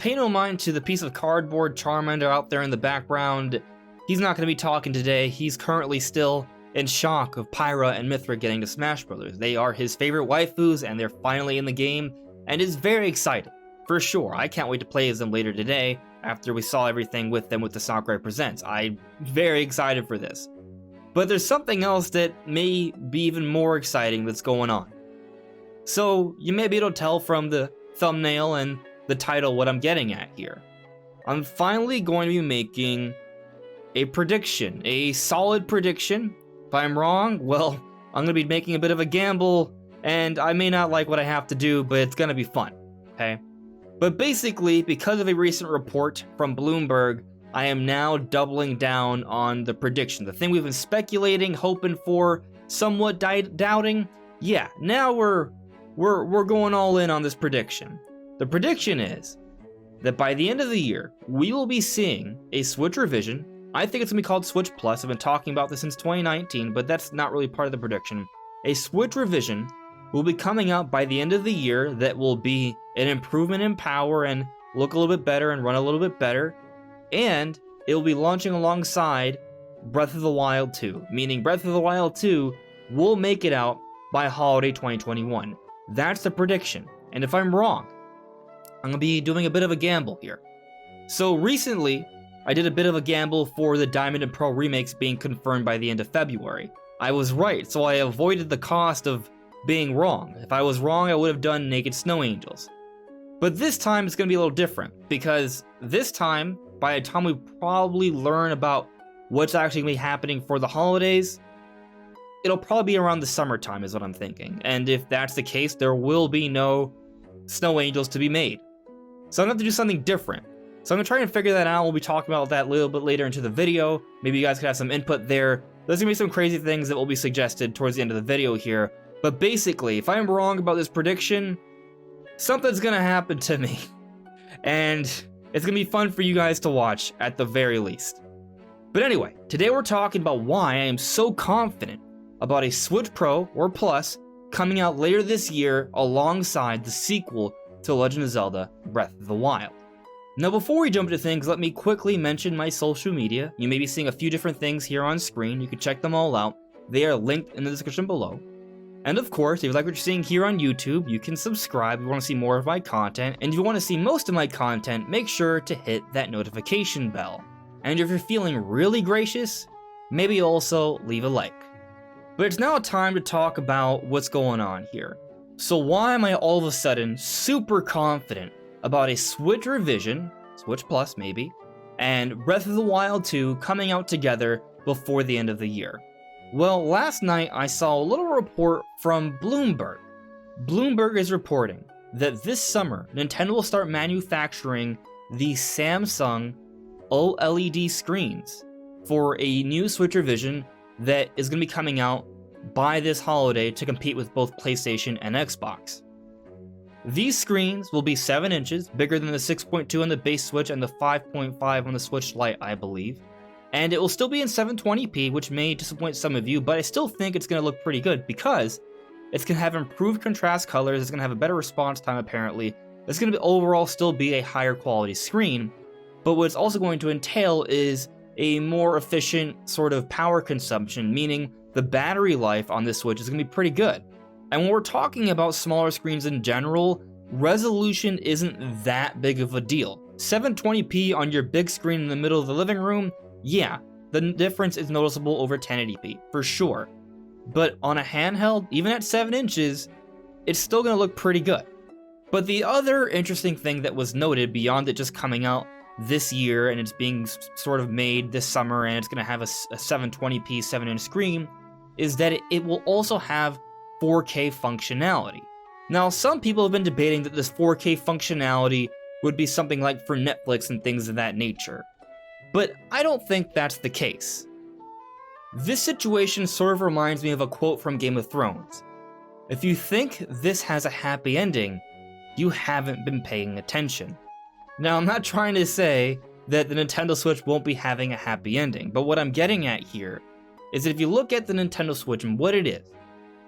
pay no mind to the piece of cardboard Charmander out there in the background. He's not going to be talking today. He's currently still in shock of Pyra and Mythra getting to Smash Brothers. They are his favorite waifus, and they're finally in the game, and is very excited, for sure. I can't wait to play as them later today, after we saw everything with them with the Sakurai Presents. I'm very excited for this. But there's something else that may be even more exciting that's going on. So, you may be able to tell from the thumbnail and the title what I'm getting at here. I'm finally going to be making a prediction, a solid prediction. If I'm wrong, well, I'm going to be making a bit of a gamble, and I may not like what I have to do, but it's going to be fun, okay? But basically, because of a recent report from Bloomberg, I am now doubling down on the prediction. The thing we've been speculating, hoping for, somewhat doubting. Yeah, now we're going all in on this prediction. The prediction is that by the end of the year, we will be seeing a Switch revision. I think it's going to be called Switch Plus. I've been talking about this since 2019, but that's not really part of the prediction. A Switch revision will be coming out by the end of the year that will be an improvement in power and look a little bit better and run a little bit better. And it will be launching alongside Breath of the Wild 2, meaning Breath of the Wild 2 will make it out by holiday 2021. That's the prediction. And if I'm wrong, I'm going to be doing a bit of a gamble here. So recently, I did a bit of a gamble for the Diamond and Pearl remakes being confirmed by the end of February. I was right, so I avoided the cost of being wrong. If I was wrong, I would have done Naked Snow Angels. But this time, it's going to be a little different, because this time, by the time we probably learn about what's actually going to be happening for the holidays, it'll probably be around the summertime is what I'm thinking. And if that's the case, there will be no Snow Angels to be made. So I'm going to have to do something different. So I'm going to try and figure that out. We'll be talking about that a little bit later into the video. Maybe you guys could have some input there. There's going to be some crazy things that will be suggested towards the end of the video here. But basically, if I'm wrong about this prediction, something's going to happen to me. And it's going to be fun for you guys to watch at the very least. But anyway, today we're talking about why I am so confident about a Switch Pro or Plus coming out later this year alongside the sequel to Legend of Zelda Breath of the Wild. Now before we jump into things, let me quickly mention my social media. You may be seeing a few different things here on screen. You can check them all out. They are linked in the description below. And of course, if you like what you're seeing here on YouTube, you can subscribe if you want to see more of my content. And if you want to see most of my content, make sure to hit that notification bell. And if you're feeling really gracious, maybe also leave a like. But it's now time to talk about what's going on here. So why am I all of a sudden super confident about a Switch revision, Switch Plus maybe, and Breath of the Wild 2 coming out together before the end of the year? Well, last night I saw a little report from Bloomberg. Bloomberg is reporting that this summer, Nintendo will start manufacturing the Samsung OLED screens for a new Switch revision that is going to be coming out by this holiday to compete with both PlayStation and Xbox. These screens will be 7 inches, bigger than the 6.2 on the base Switch and the 5.5 on the Switch Lite, I believe. And it will still be in 720p, which may disappoint some of you, but I still think it's going to look pretty good because it's going to have improved contrast colors, it's going to have a better response time apparently, it's going to be overall still be a higher quality screen, but what it's also going to entail is a more efficient sort of power consumption, meaning the battery life on this Switch is going to be pretty good. And when we're talking about smaller screens in general, resolution isn't that big of a deal. 720p on your big screen in the middle of the living room, yeah, the difference is noticeable over 1080p, for sure. But on a handheld, even at 7 inches, it's still going to look pretty good. But the other interesting thing that was noted beyond it just coming out this year and it's being sort of made this summer and it's going to have a 720p 7-inch screen is that it will also have 4K functionality. Now, some people have been debating that this 4K functionality would be something like for Netflix and things of that nature. But I don't think that's the case. This situation sort of reminds me of a quote from Game of Thrones. If you think this has a happy ending, you haven't been paying attention. Now, I'm not trying to say that the Nintendo Switch won't be having a happy ending, but what I'm getting at here is that if you look at the Nintendo Switch and what it is,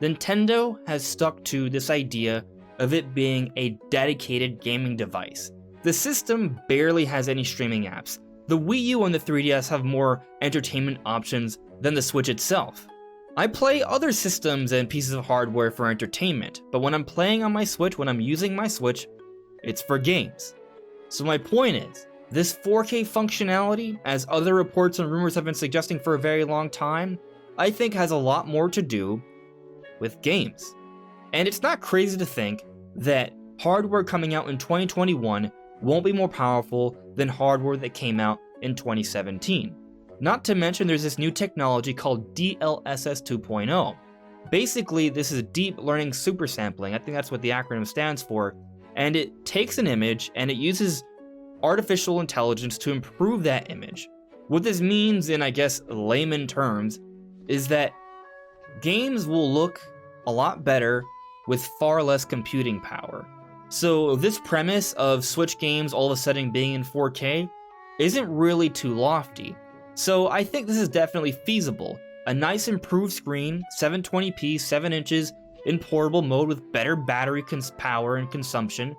Nintendo has stuck to this idea of it being a dedicated gaming device. The system barely has any streaming apps. The Wii U and the 3DS have more entertainment options than the Switch itself. I play other systems and pieces of hardware for entertainment, but when I'm playing on my Switch, when I'm using my Switch, it's for games. So my point is, this 4K functionality, as other reports and rumors have been suggesting for a very long time, I think has a lot more to do with games. And it's not crazy to think that hardware coming out in 2021 won't be more powerful than hardware that came out in 2017. Not to mention there's this new technology called DLSS 2.0. Basically, this is deep learning super sampling. I think that's what the acronym stands for. And it takes an image and it uses artificial intelligence to improve that image. What this means in, I guess, layman terms, is that games will look a lot better with far less computing power. So this premise of Switch games all of a sudden being in 4K isn't really too lofty. So I think this is definitely feasible. A nice improved screen, 720p, 7 inches, in portable mode with better battery power and consumption,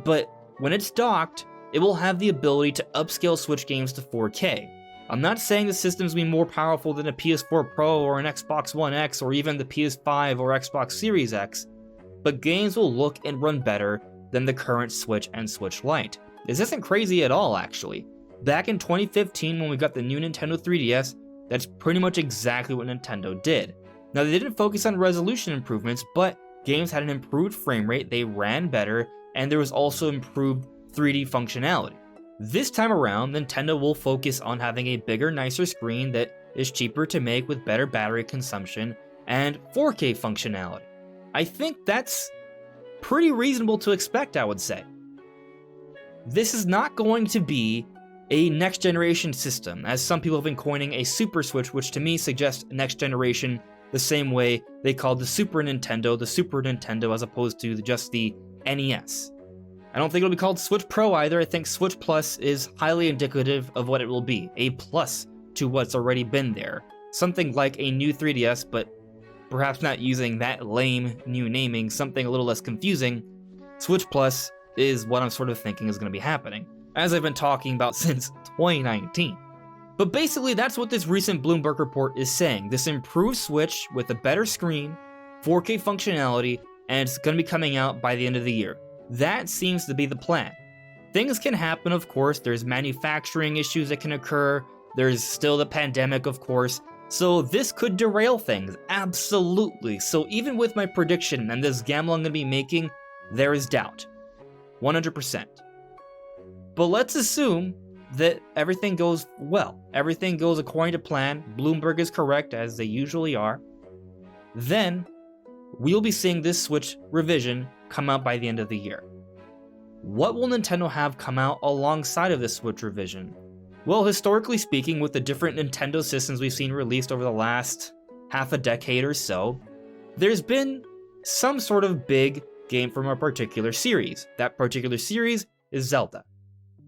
but when it's docked, it will have the ability to upscale Switch games to 4K. I'm not saying the system's gonna be more powerful than a PS4 Pro or an Xbox One X or even the PS5 or Xbox Series X, but games will look and run better than the current Switch and Switch Lite. This isn't crazy at all, actually. Back in 2015 when we got the new Nintendo 3DS, that's pretty much exactly what Nintendo did. Now they didn't focus on resolution improvements, but games had an improved frame rate, they ran better, and there was also improved 3D functionality. This time around, Nintendo will focus on having a bigger, nicer screen that is cheaper to make with better battery consumption and 4K functionality. I think that's pretty reasonable to expect, I would say. This is not going to be a next generation system, as some people have been coining a Super Switch, which to me suggests next generation the same way they called the Super Nintendo as opposed to just the NES. I don't think it'll be called Switch Pro either. I think Switch Plus is highly indicative of what it will be, a plus to what's already been there. Something like a new 3DS, but perhaps not using that lame new naming, something a little less confusing. Switch Plus is what I'm sort of thinking is going to be happening, as I've been talking about since 2019. But basically, that's what this recent Bloomberg report is saying. This improved Switch with a better screen, 4K functionality, and it's going to be coming out by the end of the year. That seems to be the plan. Things can happen, of course. There's manufacturing issues that can occur. There's still the pandemic, of course. So this could derail things, absolutely. So even with my prediction and this gamble I'm going to be making, there is doubt. 100%. But let's assume that everything goes well. Everything goes according to plan. Bloomberg is correct, as they usually are. Then we'll be seeing this Switch revision come out by the end of the year. What will Nintendo have come out alongside of this Switch revision? Well, historically speaking, with the different Nintendo systems we've seen released over the last half a decade or so, there's been some sort of big game from a particular series. That particular series is Zelda.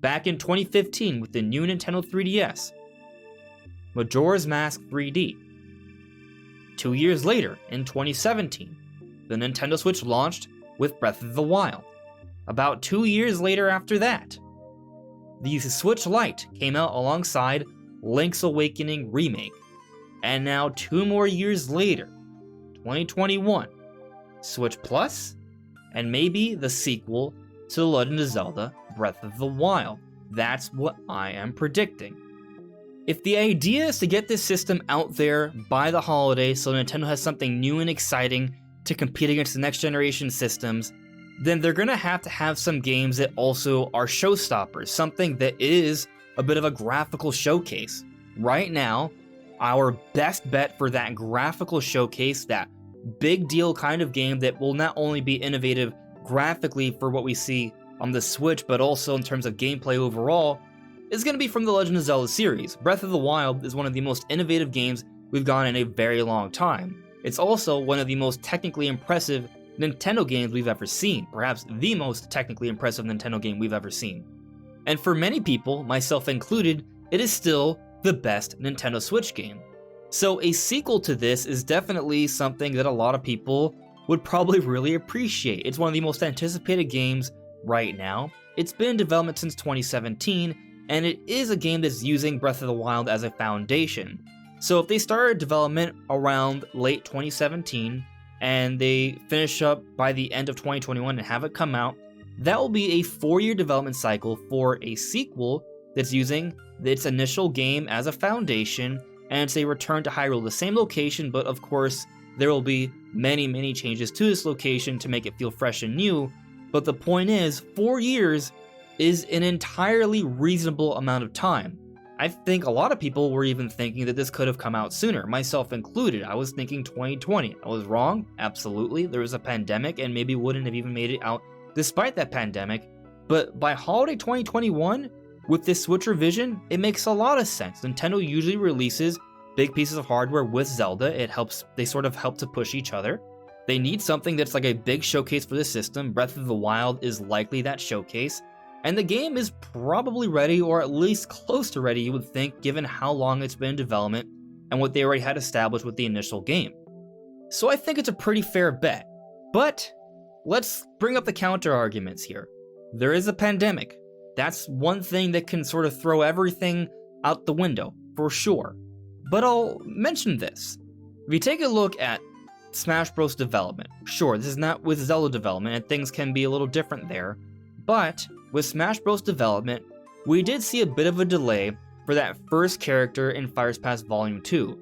Back in 2015 with the new Nintendo 3DS, Majora's Mask 3D. 2 years later, in 2017, the Nintendo Switch launched with Breath of the Wild. About 2 years later after that, the Switch Lite came out alongside Link's Awakening Remake. And now 2 more years later, 2021, Switch Plus, and maybe the sequel to The Legend of Zelda, Breath of the Wild. That's what I am predicting. If the idea is to get this system out there by the holiday so Nintendo has something new and exciting to compete against the next generation systems, then they're gonna have to have some games that also are showstoppers, something that is a bit of a graphical showcase. Right now, our best bet for that graphical showcase, that big deal kind of game that will not only be innovative graphically for what we see on the Switch, but also in terms of gameplay overall, is going to be from the Legend of Zelda series. Breath of the Wild is one of the most innovative games we've gotten in a very long time. It's also one of the most technically impressive Nintendo games we've ever seen, perhaps the most technically impressive Nintendo game we've ever seen. And for many people, myself included, it is still the best Nintendo Switch game. So a sequel to this is definitely something that a lot of people would probably really appreciate. It's one of the most anticipated games right now. it's been in development since 2017, and it is a game that's using Breath of the Wild as a foundation. So if they started development around late 2017, and they finish up by the end of 2021 and have it come out, that will be a 4-year development cycle for a sequel that's using its initial game as a foundation, and it's a return to Hyrule, the same location, but of course, there will be many changes to this location to make it feel fresh and new. But the point is, 4 years is an entirely reasonable amount of time. I think a lot of people were even thinking that this could have come out sooner, myself included. I was thinking 2020. I was wrong, absolutely. There was a pandemic and maybe wouldn't have even made it out despite that pandemic. But by holiday 2021, with this Switch revision, it makes a lot of sense. Nintendo usually releases big pieces of hardware with Zelda. They sort of help to push each other. They need something that's like a big showcase for the system. Breath of the Wild is likely that showcase. And the game is probably ready, or at least close to ready, you would think, given how long it's been in development and what they already had established with the initial game. So I think it's a pretty fair bet. But let's bring up the counter arguments here. There is a pandemic. That's one thing that can sort of throw everything out the window, for sure. But I'll mention this. If you take a look at Smash Bros. Development, sure, this is not with Zelda development, and things can be a little different there, but with Smash Bros. Development, we did see a bit of a delay for that first character in Fire Pass Volume 2.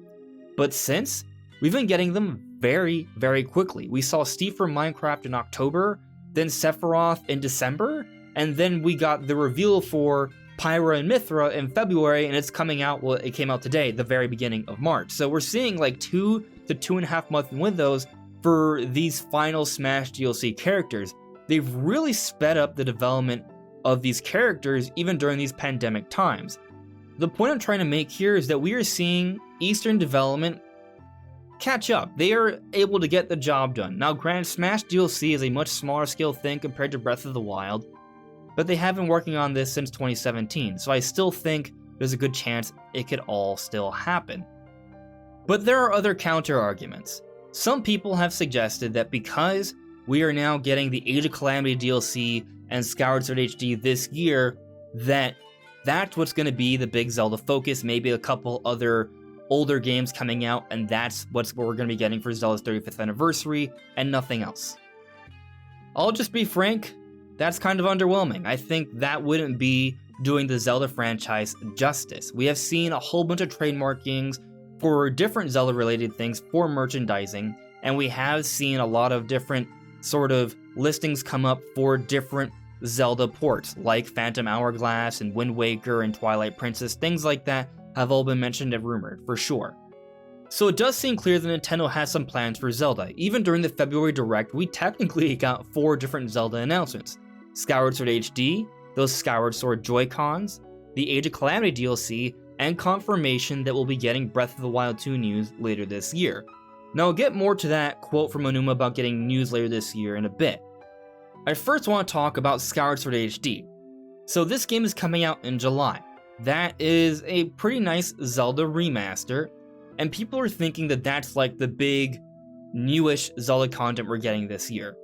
But since, we've been getting them very quickly. We saw Steve from Minecraft in October, then Sephiroth in December, and then we got the reveal for Pyra and Mithra in February, and it's coming out, well, it came out today, the very beginning of March. So we're seeing like 2 to 2.5 month windows for these final Smash DLC characters. They've really sped up the development of these characters even during these pandemic times. The point I'm trying to make here is that we are seeing Eastern development catch up. They are able to get the job done. Now granted, Smash DLC is a much smaller scale thing compared to Breath of the Wild, but they have been working on this since 2017, so I still think there's a good chance it could all still happen. But there are other counter arguments. Some people have suggested that because we are now getting the Age of Calamity DLC and Skyward Sword HD this year, that's what's going to be the big Zelda focus, maybe a couple other older games coming out, and that's what we're going to be getting for Zelda's 35th anniversary, and nothing else. I'll just be frank, that's kind of underwhelming. I think that wouldn't be doing the Zelda franchise justice. We have seen a whole bunch of trademarkings for different Zelda-related things for merchandising, and we have seen a lot of different sort of listings come up for different Zelda ports, like Phantom Hourglass and Wind Waker and Twilight Princess. Things like that have all been mentioned and rumored, for sure. So it does seem clear that Nintendo has some plans for Zelda. Even during the February Direct, we technically got 4 different Zelda announcements. Skyward Sword HD, those Skyward Sword Joy-Cons, the Age of Calamity DLC, and confirmation that we'll be getting Breath of the Wild 2 news later this year. Now I'll get more to that quote from Onuma about getting news later this year in a bit. I first want to talk about Skyward Sword HD. So this game is coming out in July. That is a pretty nice Zelda remaster, and people are thinking that that's like the big, newish Zelda content we're getting this year.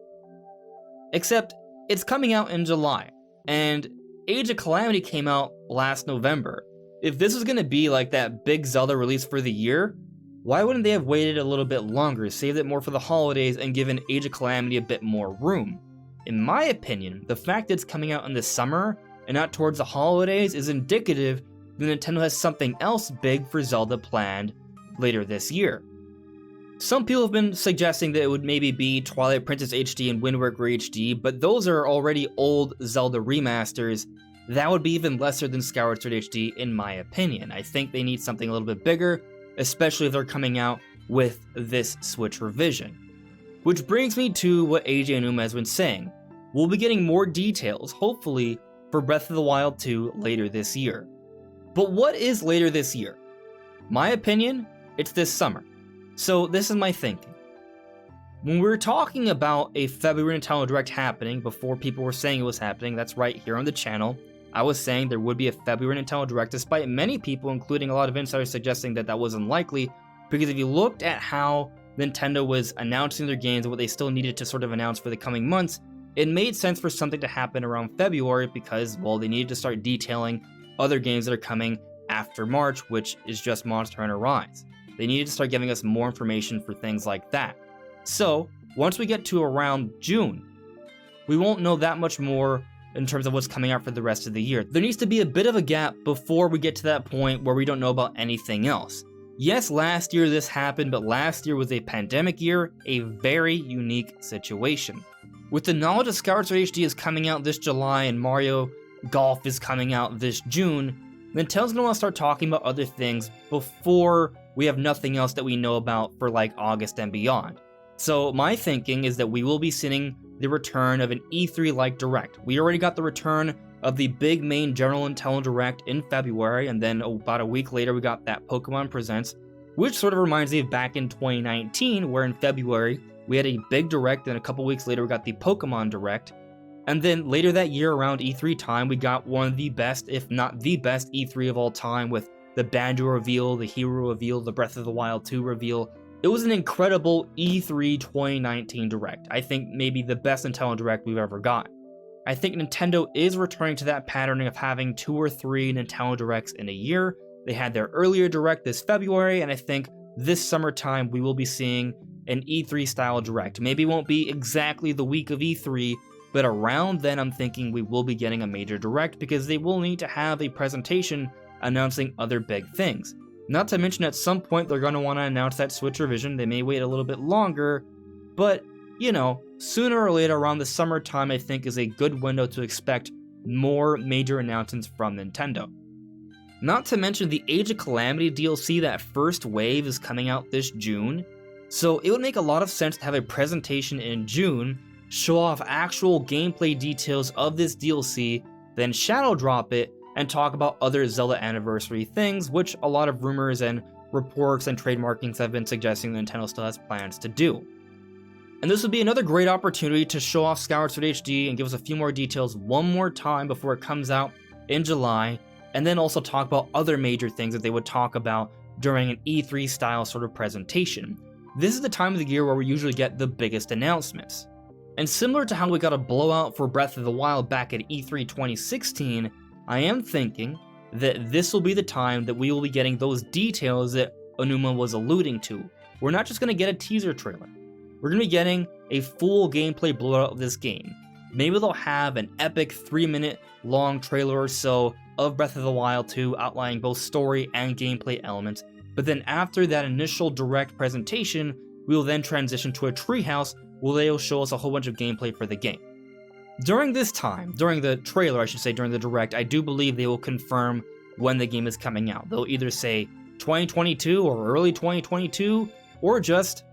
Except, it's coming out in July, and Age of Calamity came out last November. If this was going to be like that big Zelda release for the year, why wouldn't they have waited a little bit longer, saved it more for the holidays, and given Age of Calamity a bit more room? In my opinion, the fact that it's coming out in the summer and not towards the holidays is indicative that Nintendo has something else big for Zelda planned later this year. Some people have been suggesting that it would maybe be Twilight Princess HD and Wind Waker HD, but those are already old Zelda remasters. That would be even lesser than Skyward Sword HD in my opinion. I think they need something a little bit bigger, especially if they're coming out with this Switch revision. Which brings me to what AJ Onuma has been saying. We'll be getting more details, hopefully, for Breath of the Wild 2 later this year. But what is later this year? My opinion, it's this summer. So this is my thinking. When we were talking about a February Nintendo Direct happening, before people were saying it was happening, that's right here on the channel, I was saying there would be a February Nintendo Direct, despite many people, including a lot of insiders, suggesting that that was unlikely, because if you looked at how Nintendo was announcing their games and what they still needed to sort of announce for the coming months, it made sense for something to happen around February because, well, they needed to start detailing other games that are coming after March, which is just Monster Hunter Rise. They needed to start giving us more information for things like that. So, once we get to around June, we won't know that much more in terms of what's coming out for the rest of the year. There needs to be a bit of a gap before we get to that point where we don't know about anything else. Yes, last year this happened, but last year was a pandemic year, a very unique situation. With the knowledge that Skyward Sword HD is coming out this July and Mario Golf is coming out this June, Nintendo's gonna want to start talking about other things before we have nothing else that we know about for like August and beyond. So my thinking is that we will be seeing the return of an E3-like Direct. We already got the return of the big main General Nintendo Direct in February, and then about a week later we got that Pokemon Presents, which sort of reminds me of back in 2019, where in February we had a big Direct, and a couple weeks later we got the Pokemon Direct, and then later that year around E3 time we got one of the best, if not the best, E3 of all time with the Banjo reveal, the Hero reveal, the Breath of the Wild 2 reveal. It was an incredible E3 2019 Direct. I think maybe the best Nintendo Direct we've ever got. I think Nintendo is returning to that patterning of having 2 or 3 Nintendo Directs in a year. They had their earlier Direct this February, and I think this summertime we will be seeing an E3 style Direct. Maybe it won't be exactly the week of E3, but around then I'm thinking we will be getting a major Direct because they will need to have a presentation announcing other big things. Not to mention at some point they're going to want to announce that Switch revision. They may wait a little bit longer, but you know, sooner or later around the summertime I think is a good window to expect more major announcements from Nintendo. Not to mention the Age of Calamity DLC, that first wave is coming out this June, so it would make a lot of sense to have a presentation in June, show off actual gameplay details of this DLC, then shadow drop it, and talk about other Zelda anniversary things, which a lot of rumors and reports and trademarkings have been suggesting Nintendo still has plans to do. And this would be another great opportunity to show off Skyward Sword HD and give us a few more details one more time before it comes out in July, and then also talk about other major things that they would talk about during an E3 style sort of presentation. This is the time of the year where we usually get the biggest announcements. And similar to how we got a blowout for Breath of the Wild back at E3 2016, I am thinking that this will be the time that we will be getting those details that Onuma was alluding to. We're not just going to get a teaser trailer. We're going to be getting a full gameplay blowout of this game. Maybe they'll have an epic 3-minute long trailer or so of Breath of the Wild 2 outlining both story and gameplay elements, but then after that initial direct presentation, we will then transition to a treehouse where they'll show us a whole bunch of gameplay for the game. During this time, during the trailer I should say, during the direct, I do believe they will confirm when the game is coming out. They'll either say 2022 or early 2022, or just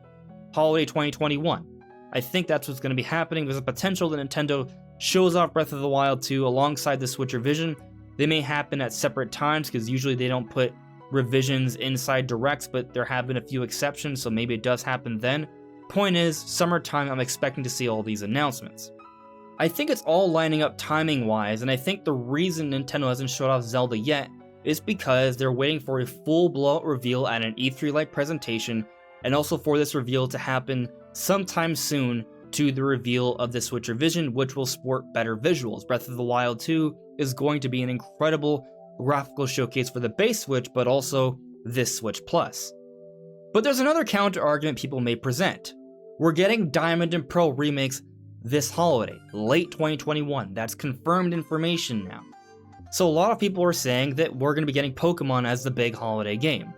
holiday 2021. I think that's what's going to be happening. There's a potential that Nintendo shows off Breath of the Wild 2 alongside the Switch revision. They may happen at separate times because usually they don't put revisions inside directs, but there have been a few exceptions, so maybe it does happen then. Point is, summertime I'm expecting to see all these announcements. I think it's all lining up timing-wise, and I think the reason Nintendo hasn't showed off Zelda yet is because they're waiting for a full blowout reveal at an E3-like presentation, and also for this reveal to happen sometime soon to the reveal of the Switch revision, which will sport better visuals. Breath of the Wild 2 is going to be an incredible graphical showcase for the base Switch, but also this Switch Plus. But there's another counter-argument people may present. We're getting Diamond and Pearl remakes this holiday, late 2021. That's confirmed information now. So a lot of people are saying that we're going to be getting Pokemon as the big holiday game.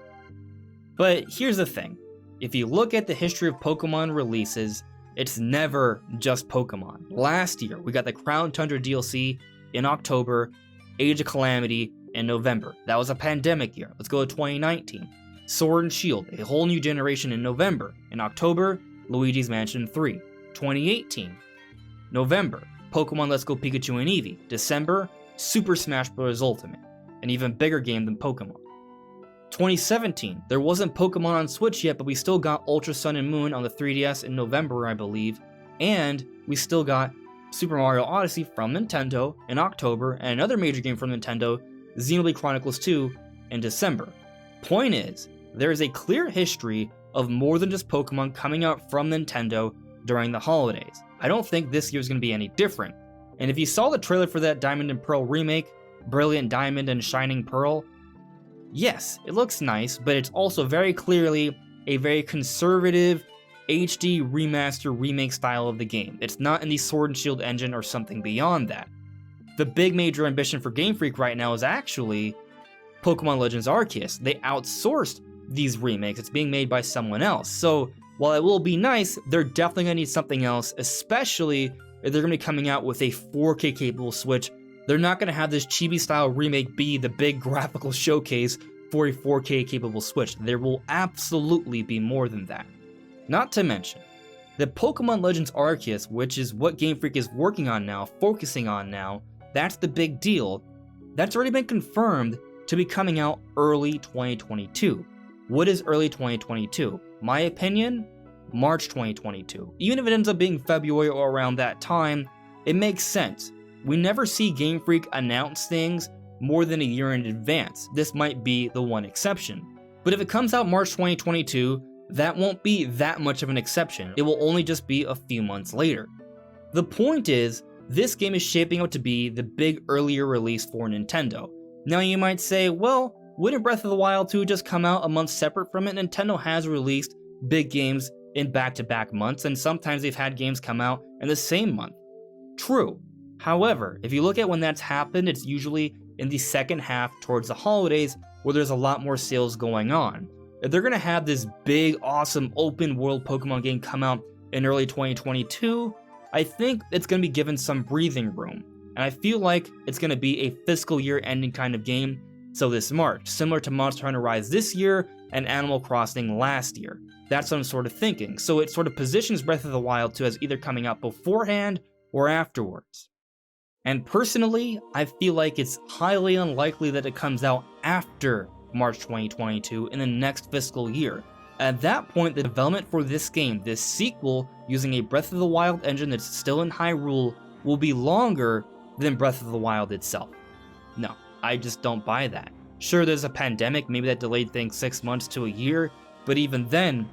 But here's the thing. If you look at the history of Pokemon releases, it's never just Pokemon. Last year, we got the Crown Tundra DLC in October, Age of Calamity in November. That was a pandemic year. Let's go to 2019. Sword and Shield, a whole new generation in November. In October, Luigi's Mansion 3. 2018, November, Pokemon Let's Go Pikachu and Eevee. December, Super Smash Bros. Ultimate, an even bigger game than Pokemon. 2017, there wasn't Pokemon on Switch yet, but we still got Ultra Sun and Moon on the 3DS in November, I believe, and we still got Super Mario Odyssey from Nintendo in October, and another major game from Nintendo, Xenoblade Chronicles 2, in December. Point is, there is a clear history of more than just Pokemon coming out from Nintendo during the holidays. I don't think this year's going to be any different. And if you saw the trailer for that Diamond and Pearl remake, Brilliant Diamond and Shining Pearl, yes, it looks nice, but it's also very clearly a very conservative HD remaster remake style of the game. It's not in the Sword and Shield engine or something beyond that. The big major ambition for Game Freak right now is actually Pokemon Legends Arceus. They outsourced these remakes. It's being made by someone else. So while it will be nice, they're definitely going to need something else, especially if they're going to be coming out with a 4K capable Switch. They're not going to have this chibi style remake be the big graphical showcase for a 4K capable Switch. There will absolutely be more than that. Not to mention, the Pokemon Legends Arceus, which is what Game Freak is working on now, focusing on now, that's the big deal. That's already been confirmed to be coming out early 2022. What is early 2022? My opinion, March 2022. Even if it ends up being February or around that time, it makes sense. We never see Game Freak announce things more than a year in advance. This might be the one exception. But if it comes out March 2022, that won't be that much of an exception. It will only just be a few months later. The point is, this game is shaping out to be the big earlier release for Nintendo. Now you might say, well, wouldn't Breath of the Wild 2 just come out a month separate from it? Nintendo has released big games in back-to-back months, and sometimes they've had games come out in the same month. True. However, if you look at when that's happened, it's usually in the second half towards the holidays where there's a lot more sales going on. If they're going to have this big, awesome, open-world Pokemon game come out in early 2022, I think it's going to be given some breathing room. And I feel like it's going to be a fiscal year ending kind of game, so this March, similar to Monster Hunter Rise this year and Animal Crossing last year. That's what I'm sort of thinking. So it sort of positions Breath of the Wild 2 as either coming out beforehand or afterwards. And personally, I feel like it's highly unlikely that it comes out after March 2022 in the next fiscal year. At that point, the development for this game, this sequel, using a Breath of the Wild engine that's still in Hyrule, will be longer than Breath of the Wild itself. No, I just don't buy that. Sure, there's a pandemic, maybe that delayed things 6 months to a year, but even then,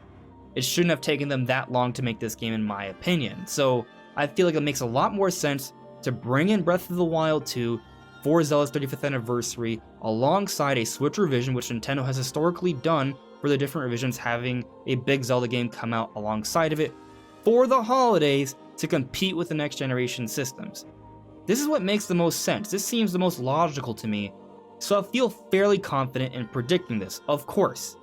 it shouldn't have taken them that long to make this game in my opinion. So I feel like it makes a lot more sense to bring in Breath of the Wild 2 for Zelda's 35th anniversary alongside a Switch revision, which Nintendo has historically done for the different revisions, having a big Zelda game come out alongside of it for the holidays to compete with the next generation systems. This is what makes the most sense. This seems the most logical to me, so I feel fairly confident in predicting this. Of course,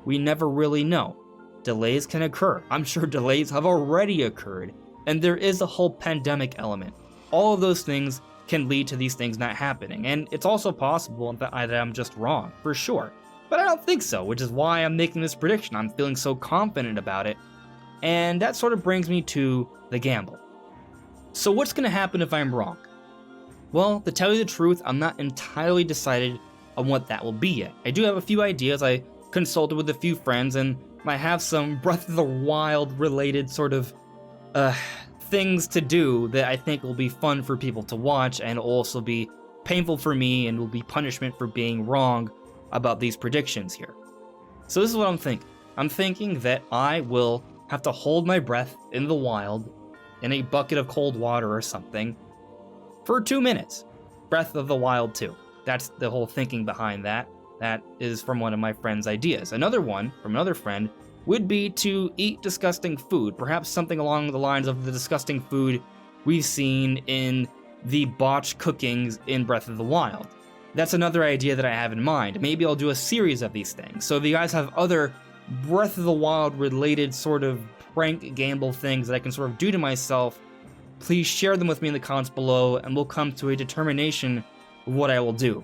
we never really know. Delays can occur. I'm sure delays have already occurred, and there is a whole pandemic element. All of those things can lead to these things not happening, and it's also possible that I'm just wrong, for sure. But I don't think so, which is why I'm making this prediction. I'm feeling so confident about it, and that sort of brings me to the gamble. So what's going to happen if I'm wrong? Well, to tell you the truth, I'm not entirely decided on what that will be yet. I do have a few ideas. I consulted with a few friends, and I have some Breath of the Wild related sort of things to do that I think will be fun for people to watch, and will also be painful for me and will be punishment for being wrong about these predictions here. So this is what I'm thinking. I'm thinking that I will have to hold my breath in the wild in a bucket of cold water or something for 2 minutes. Breath of the Wild 2. That's the whole thinking behind that. That is from one of my friend's ideas. Another one from another friend would be to eat disgusting food, perhaps something along the lines of the disgusting food we've seen in the botched cookings in Breath of the Wild. That's another idea that I have in mind. Maybe I'll do a series of these things. So if you guys have other Breath of the Wild related sort of prank gamble things that I can sort of do to myself, please share them with me in the comments below, and we'll come to a determination of what I will do.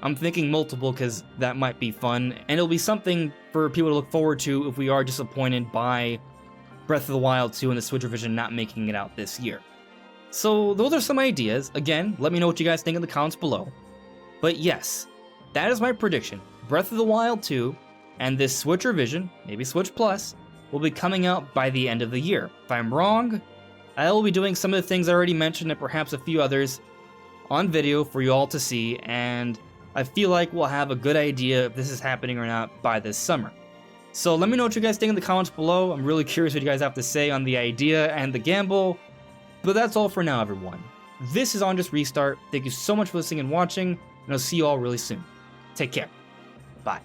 I'm thinking multiple because that might be fun, and it'll be something for people to look forward to if we are disappointed by Breath of the Wild 2 and the Switch revision not making it out this year. So those are some ideas. Again, let me know what you guys think in the comments below. But yes, that is my prediction. Breath of the Wild 2 and this Switch revision, maybe Switch Plus, will be coming out by the end of the year. If I'm wrong, I will be doing some of the things I already mentioned and perhaps a few others on video for you all to see, and I feel like we'll have a good idea if this is happening or not by this summer. So let me know what you guys think in the comments below. I'm really curious what you guys have to say on the idea and the gamble. But that's all for now, everyone. This is On Just Restart. Thank you so much for listening and watching, and I'll see you all really soon. Take care. Bye.